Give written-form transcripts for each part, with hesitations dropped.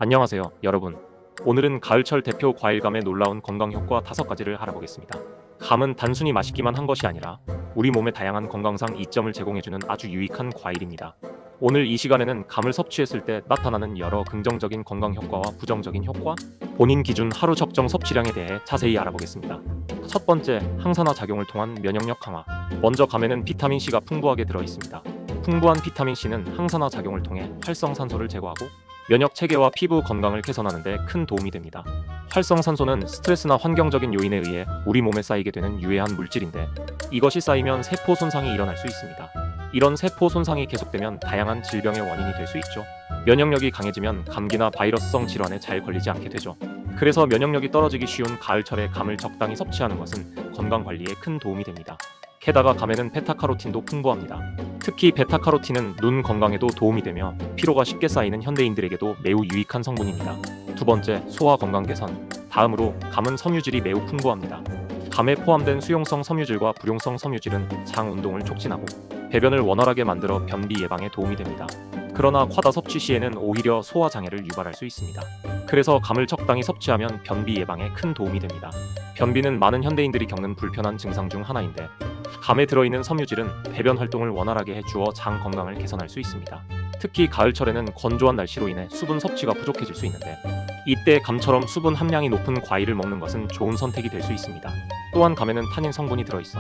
안녕하세요, 여러분. 오늘은 가을철 대표 과일감의 놀라운 건강 효과 5가지를 알아보겠습니다. 감은 단순히 맛있기만 한 것이 아니라 우리 몸에 다양한 건강상 이점을 제공해주는 아주 유익한 과일입니다. 오늘 이 시간에는 감을 섭취했을 때 나타나는 여러 긍정적인 건강 효과와 부정적인 효과, 본인 기준 하루 적정 섭취량에 대해 자세히 알아보겠습니다. 첫 번째, 항산화 작용을 통한 면역력 강화. 먼저 감에는 비타민C가 풍부하게 들어있습니다. 풍부한 비타민C는 항산화 작용을 통해 활성산소를 제거하고 면역 체계와 피부 건강을 개선하는 데 큰 도움이 됩니다. 활성산소는 스트레스나 환경적인 요인에 의해 우리 몸에 쌓이게 되는 유해한 물질인데, 이것이 쌓이면 세포 손상이 일어날 수 있습니다. 이런 세포 손상이 계속되면 다양한 질병의 원인이 될 수 있죠. 면역력이 강해지면 감기나 바이러스성 질환에 잘 걸리지 않게 되죠. 그래서 면역력이 떨어지기 쉬운 가을철에 감을 적당히 섭취하는 것은 건강 관리에 큰 도움이 됩니다. 게다가 감에는 베타카로틴도 풍부합니다. 특히 베타카로틴은 눈 건강에도 도움이 되며 피로가 쉽게 쌓이는 현대인들에게도 매우 유익한 성분입니다. 두 번째, 소화 건강 개선. 다음으로 감은 섬유질이 매우 풍부합니다. 감에 포함된 수용성 섬유질과 불용성 섬유질은 장 운동을 촉진하고 배변을 원활하게 만들어 변비 예방에 도움이 됩니다. 그러나 과다 섭취 시에는 오히려 소화 장애를 유발할 수 있습니다. 그래서 감을 적당히 섭취하면 변비 예방에 큰 도움이 됩니다. 변비는 많은 현대인들이 겪는 불편한 증상 중 하나인데, 감에 들어있는 섬유질은 배변 활동을 원활하게 해주어 장 건강을 개선할 수 있습니다. 특히 가을철에는 건조한 날씨로 인해 수분 섭취가 부족해질 수 있는데, 이때 감처럼 수분 함량이 높은 과일을 먹는 것은 좋은 선택이 될 수 있습니다. 또한 감에는 타닌 성분이 들어있어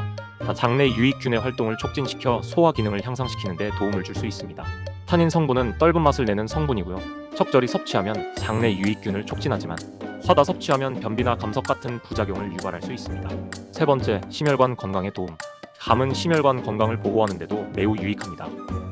장내 유익균의 활동을 촉진시켜 소화 기능을 향상시키는 데 도움을 줄 수 있습니다. 타닌 성분은 떫은 맛을 내는 성분이고요. 적절히 섭취하면 장내 유익균을 촉진하지만 과다 섭취하면 변비나 감석 같은 부작용을 유발할 수 있습니다. 세 번째, 심혈관 건강에 도움. 감은 심혈관 건강을 보호하는 데도 매우 유익합니다.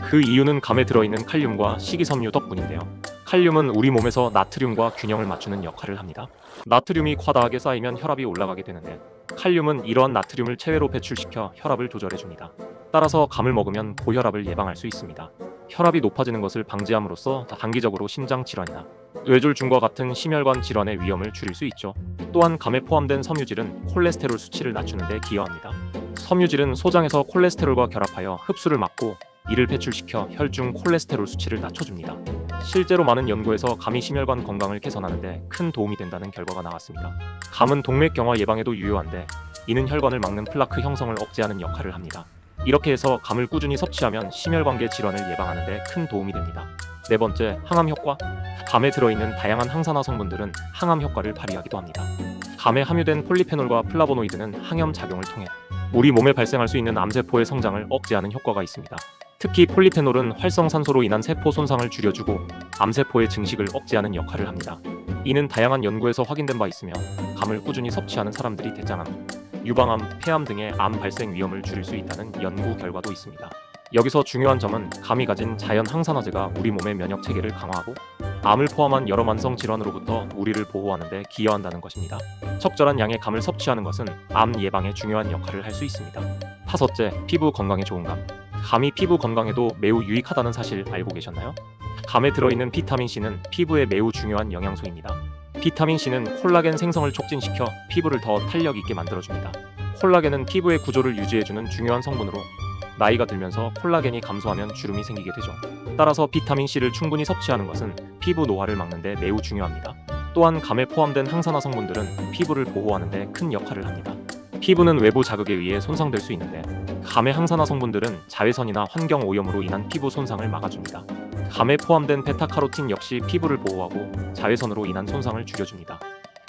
그 이유는 감에 들어있는 칼륨과 식이섬유 덕분인데요. 칼륨은 우리 몸에서 나트륨과 균형을 맞추는 역할을 합니다. 나트륨이 과다하게 쌓이면 혈압이 올라가게 되는데, 칼륨은 이러한 나트륨을 체외로 배출시켜 혈압을 조절해줍니다. 따라서 감을 먹으면 고혈압을 예방할 수 있습니다. 혈압이 높아지는 것을 방지함으로써 단기적으로 심장 질환이나 뇌졸중과 같은 심혈관 질환의 위험을 줄일 수 있죠. 또한 감에 포함된 섬유질은 콜레스테롤 수치를 낮추는 데 기여합니다. 섬유질은 소장에서 콜레스테롤과 결합하여 흡수를 막고 이를 배출시켜 혈중 콜레스테롤 수치를 낮춰줍니다. 실제로 많은 연구에서 감이 심혈관 건강을 개선하는 데 큰 도움이 된다는 결과가 나왔습니다. 감은 동맥경화 예방에도 유효한데, 이는 혈관을 막는 플라크 형성을 억제하는 역할을 합니다. 이렇게 해서 감을 꾸준히 섭취하면 심혈관계 질환을 예방하는 데 큰 도움이 됩니다. 네 번째, 항암 효과. 감에 들어있는 다양한 항산화 성분들은 항암 효과를 발휘하기도 합니다. 감에 함유된 폴리페놀과 플라보노이드는 항염 작용을 통해 우리 몸에 발생할 수 있는 암세포의 성장을 억제하는 효과가 있습니다. 특히 폴리페놀은 활성산소로 인한 세포 손상을 줄여주고 암세포의 증식을 억제하는 역할을 합니다. 이는 다양한 연구에서 확인된 바 있으며, 감을 꾸준히 섭취하는 사람들이 대장암, 유방암, 폐암 등의 암 발생 위험을 줄일 수 있다는 연구 결과도 있습니다. 여기서 중요한 점은 감이 가진 자연 항산화제가 우리 몸의 면역 체계를 강화하고 암을 포함한 여러 만성 질환으로부터 우리를 보호하는 데 기여한다는 것입니다. 적절한 양의 감을 섭취하는 것은 암 예방에 중요한 역할을 할 수 있습니다. 다섯째, 피부 건강에 좋은 감. 감이 피부 건강에도 매우 유익하다는 사실 알고 계셨나요? 감에 들어있는 비타민C는 피부에 매우 중요한 영양소입니다. 비타민C는 콜라겐 생성을 촉진시켜 피부를 더 탄력 있게 만들어줍니다. 콜라겐은 피부의 구조를 유지해주는 중요한 성분으로 나이가 들면서 콜라겐이 감소하면 주름이 생기게 되죠. 따라서 비타민C를 충분히 섭취하는 것은 피부 노화를 막는 데 매우 중요합니다. 또한 감에 포함된 항산화 성분들은 피부를 보호하는 데 큰 역할을 합니다. 피부는 외부 자극에 의해 손상될 수 있는데, 감의 항산화 성분들은 자외선이나 환경 오염으로 인한 피부 손상을 막아줍니다. 감에 포함된 베타카로틴 역시 피부를 보호하고 자외선으로 인한 손상을 줄여줍니다.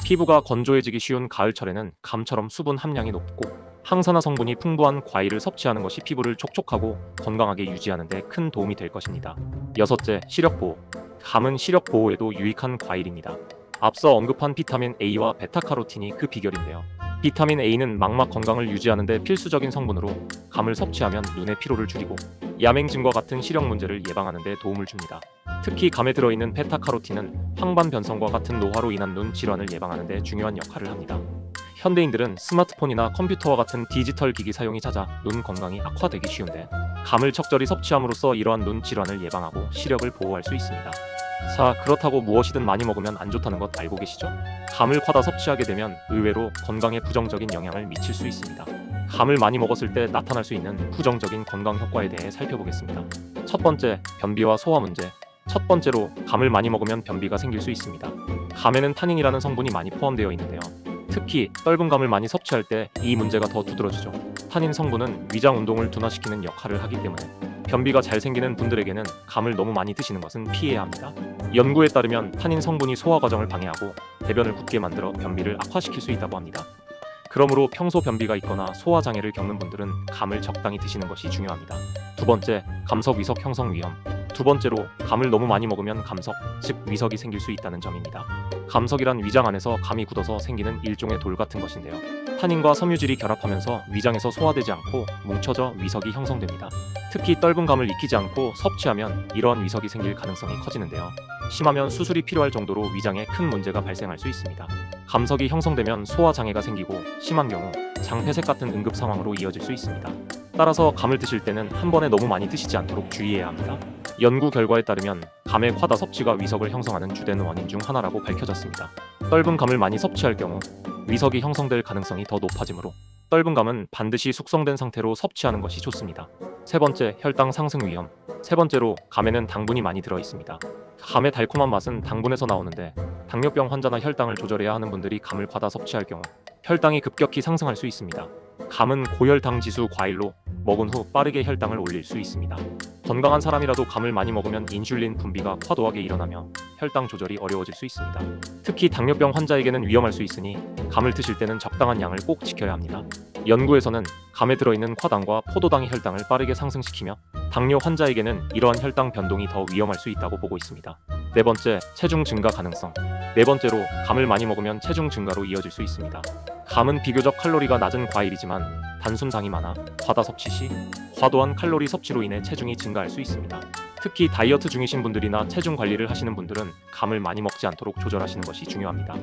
피부가 건조해지기 쉬운 가을철에는 감처럼 수분 함량이 높고 항산화 성분이 풍부한 과일을 섭취하는 것이 피부를 촉촉하고 건강하게 유지하는 데 큰 도움이 될 것입니다. 여섯째, 시력 보호. 감은 시력 보호에도 유익한 과일입니다. 앞서 언급한 비타민 A와 베타카로틴이 그 비결인데요. 비타민 A는 망막 건강을 유지하는 데 필수적인 성분으로 감을 섭취하면 눈의 피로를 줄이고 야맹증과 같은 시력 문제를 예방하는 데 도움을 줍니다. 특히 감에 들어있는 베타카로틴은 황반 변성과 같은 노화로 인한 눈 질환을 예방하는 데 중요한 역할을 합니다. 현대인들은 스마트폰이나 컴퓨터와 같은 디지털 기기 사용이 잦아 눈 건강이 악화되기 쉬운데, 감을 적절히 섭취함으로써 이러한 눈 질환을 예방하고 시력을 보호할 수 있습니다. 자, 그렇다고 무엇이든 많이 먹으면 안 좋다는 것 알고 계시죠? 감을 과다 섭취하게 되면 의외로 건강에 부정적인 영향을 미칠 수 있습니다. 감을 많이 먹었을 때 나타날 수 있는 부정적인 건강 효과에 대해 살펴보겠습니다. 첫 번째, 변비와 소화 문제. 첫 번째로, 감을 많이 먹으면 변비가 생길 수 있습니다. 감에는 타닌이라는 성분이 많이 포함되어 있는데요. 특히 떫은 감을 많이 섭취할 때 이 문제가 더 두드러지죠. 타닌 성분은 위장 운동을 둔화시키는 역할을 하기 때문에 변비가 잘 생기는 분들에게는 감을 너무 많이 드시는 것은 피해야 합니다. 연구에 따르면 타닌 성분이 소화 과정을 방해하고 대변을 붓게 만들어 변비를 악화시킬 수 있다고 합니다. 그러므로 평소 변비가 있거나 소화 장애를 겪는 분들은 감을 적당히 드시는 것이 중요합니다. 두 번째, 감석 위석 형성 위험. 두 번째로, 감을 너무 많이 먹으면 감석, 즉 위석이 생길 수 있다는 점입니다. 감석이란 위장 안에서 감이 굳어서 생기는 일종의 돌 같은 것인데요. 타닌과 섬유질이 결합하면서 위장에서 소화되지 않고 뭉쳐져 위석이 형성됩니다. 특히 떫은 감을 익히지 않고 섭취하면 이러한 위석이 생길 가능성이 커지는데요. 심하면 수술이 필요할 정도로 위장에 큰 문제가 발생할 수 있습니다. 감석이 형성되면 소화 장애가 생기고 심한 경우 장폐색 같은 응급 상황으로 이어질 수 있습니다. 따라서 감을 드실 때는 한 번에 너무 많이 드시지 않도록 주의해야 합니다. 연구 결과에 따르면 감의 과다 섭취가 위석을 형성하는 주된 원인 중 하나라고 밝혀졌습니다. 떫은 감을 많이 섭취할 경우 위석이 형성될 가능성이 더 높아지므로 떫은 감은 반드시 숙성된 상태로 섭취하는 것이 좋습니다. 세 번째, 혈당 상승 위험. 세 번째로, 감에는 당분이 많이 들어 있습니다. 감의 달콤한 맛은 당분에서 나오는데 당뇨병 환자나 혈당을 조절해야 하는 분들이 감을 과다 섭취할 경우 혈당이 급격히 상승할 수 있습니다. 감은 고혈당 지수 과일로 먹은 후 빠르게 혈당을 올릴 수 있습니다. 건강한 사람이라도 감을 많이 먹으면 인슐린 분비가 과도하게 일어나며 혈당 조절이 어려워질 수 있습니다. 특히 당뇨병 환자에게는 위험할 수 있으니 감을 드실 때는 적당한 양을 꼭 지켜야 합니다. 연구에서는 감에 들어있는 과당과 포도당이 혈당을 빠르게 상승시키며 당뇨 환자에게는 이러한 혈당 변동이 더 위험할 수 있다고 보고 있습니다. 네 번째, 체중 증가 가능성. 네 번째로, 감을 많이 먹으면 체중 증가로 이어질 수 있습니다. 감은 비교적 칼로리가 낮은 과일이지만 단순당이 많아 과다 섭취 시 과도한 칼로리 섭취로 인해 체중이 증가할 수 있습니다. 특히 다이어트 중이신 분들이나 체중 관리를 하시는 분들은 감을 많이 먹지 않도록 조절하시는 것이 중요합니다.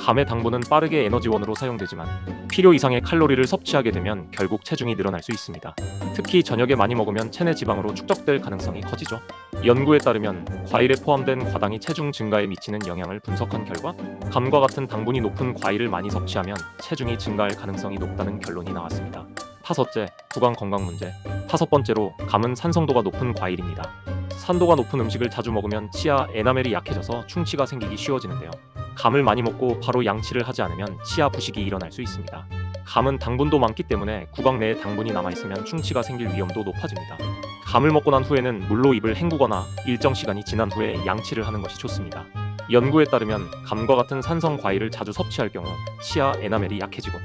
감의 당분은 빠르게 에너지원으로 사용되지만 필요 이상의 칼로리를 섭취하게 되면 결국 체중이 늘어날 수 있습니다. 특히 저녁에 많이 먹으면 체내 지방으로 축적될 가능성이 커지죠. 연구에 따르면 과일에 포함된 과당이 체중 증가에 미치는 영향을 분석한 결과 감과 같은 당분이 높은 과일을 많이 섭취하면 체중이 증가할 가능성이 높다는 결론이 나왔습니다. 다섯째, 구강 건강 문제. 다섯 번째로, 감은 산성도가 높은 과일입니다. 산도가 높은 음식을 자주 먹으면 치아 에나멜이 약해져서 충치가 생기기 쉬워지는데요. 감을 많이 먹고 바로 양치를 하지 않으면 치아 부식이 일어날 수 있습니다. 감은 당분도 많기 때문에 구강 내에 당분이 남아있으면 충치가 생길 위험도 높아집니다. 감을 먹고 난 후에는 물로 입을 헹구거나 일정 시간이 지난 후에 양치를 하는 것이 좋습니다. 연구에 따르면 감과 같은 산성 과일을 자주 섭취할 경우 치아 에나멜이 약해지고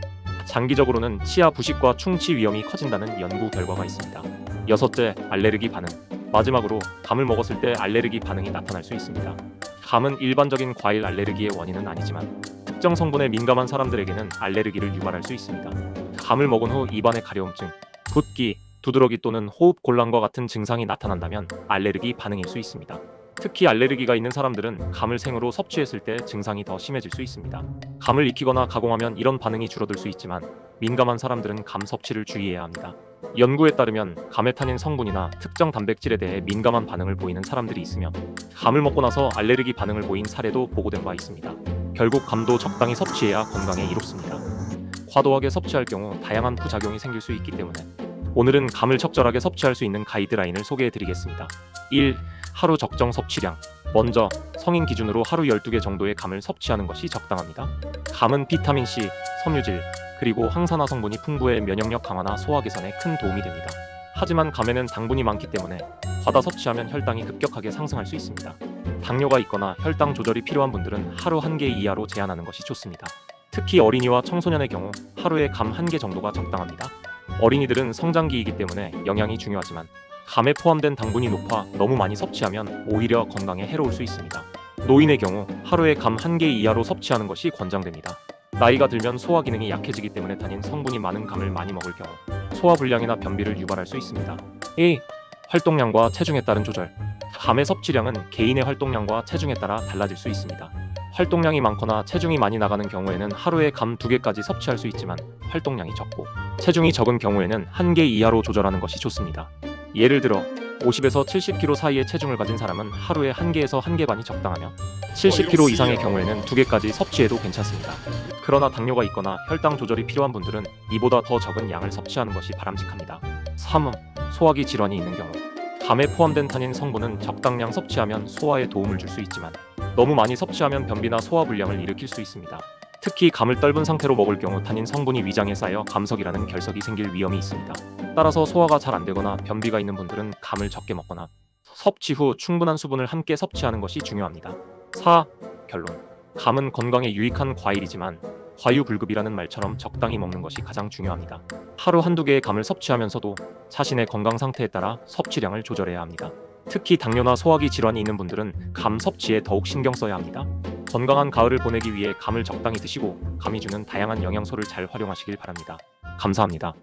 장기적으로는 치아 부식과 충치 위험이 커진다는 연구 결과가 있습니다. 여섯째, 알레르기 반응. 마지막으로, 감을 먹었을 때 알레르기 반응이 나타날 수 있습니다. 감은 일반적인 과일 알레르기의 원인은 아니지만 특정 성분에 민감한 사람들에게는 알레르기를 유발할 수 있습니다. 감을 먹은 후 입안에 가려움증, 붓기, 두드러기 또는 호흡 곤란과 같은 증상이 나타난다면 알레르기 반응일 수 있습니다. 특히 알레르기가 있는 사람들은 감을 생으로 섭취했을 때 증상이 더 심해질 수 있습니다. 감을 익히거나 가공하면 이런 반응이 줄어들 수 있지만 민감한 사람들은 감 섭취를 주의해야 합니다. 연구에 따르면 감에 타닌 성분이나 특정 단백질에 대해 민감한 반응을 보이는 사람들이 있으며 감을 먹고 나서 알레르기 반응을 보인 사례도 보고된 바 있습니다. 결국 감도 적당히 섭취해야 건강에 이롭습니다. 과도하게 섭취할 경우 다양한 부작용이 생길 수 있기 때문에 오늘은 감을 적절하게 섭취할 수 있는 가이드라인을 소개해드리겠습니다. 1. 하루 적정 섭취량. 먼저, 성인 기준으로 하루 12개 정도의 감을 섭취하는 것이 적당합니다. 감은 비타민C, 섬유질, 그리고 항산화 성분이 풍부해 면역력 강화나 소화 개선에 큰 도움이 됩니다. 하지만 감에는 당분이 많기 때문에 과다 섭취하면 혈당이 급격하게 상승할 수 있습니다. 당뇨가 있거나 혈당 조절이 필요한 분들은 하루 1개 이하로 제한하는 것이 좋습니다. 특히 어린이와 청소년의 경우 하루에 감 1개 정도가 적당합니다. 어린이들은 성장기이기 때문에 영양이 중요하지만 감에 포함된 당분이 높아 너무 많이 섭취하면 오히려 건강에 해로울 수 있습니다. 노인의 경우 하루에 감 1개 이하로 섭취하는 것이 권장됩니다. 나이가 들면 소화 기능이 약해지기 때문에 타닌 성분이 많은 감을 많이 먹을 경우 소화불량이나 변비를 유발할 수 있습니다. 2. 활동량과 체중에 따른 조절. 감의 섭취량은 개인의 활동량과 체중에 따라 달라질 수 있습니다. 활동량이 많거나 체중이 많이 나가는 경우에는 하루에 감 2개까지 섭취할 수 있지만 활동량이 적고 체중이 적은 경우에는 1개 이하로 조절하는 것이 좋습니다. 예를 들어 50에서 70kg 사이의 체중을 가진 사람은 하루에 1개에서 1개 반이 적당하며 70kg 이상의 경우에는 2개까지 섭취해도 괜찮습니다. 그러나 당뇨가 있거나 혈당 조절이 필요한 분들은 이보다 더 적은 양을 섭취하는 것이 바람직합니다. 3. 소화기 질환이 있는 경우. 감에 포함된 타닌 성분은 적당량 섭취하면 소화에 도움을 줄 수 있지만 너무 많이 섭취하면 변비나 소화불량을 일으킬 수 있습니다. 특히 감을 떫은 상태로 먹을 경우 타닌 성분이 위장에 쌓여 감석이라는 결석이 생길 위험이 있습니다. 따라서 소화가 잘 안되거나 변비가 있는 분들은 감을 적게 먹거나 섭취 후 충분한 수분을 함께 섭취하는 것이 중요합니다. 4. 결론. 감은 건강에 유익한 과일이지만 과유불급이라는 말처럼 적당히 먹는 것이 가장 중요합니다. 하루 한두 개의 감을 섭취하면서도 자신의 건강 상태에 따라 섭취량을 조절해야 합니다. 특히 당뇨나 소화기 질환이 있는 분들은 감 섭취에 더욱 신경 써야 합니다. 건강한 가을을 보내기 위해 감을 적당히 드시고 감이 주는 다양한 영양소를 잘 활용하시길 바랍니다. 감사합니다.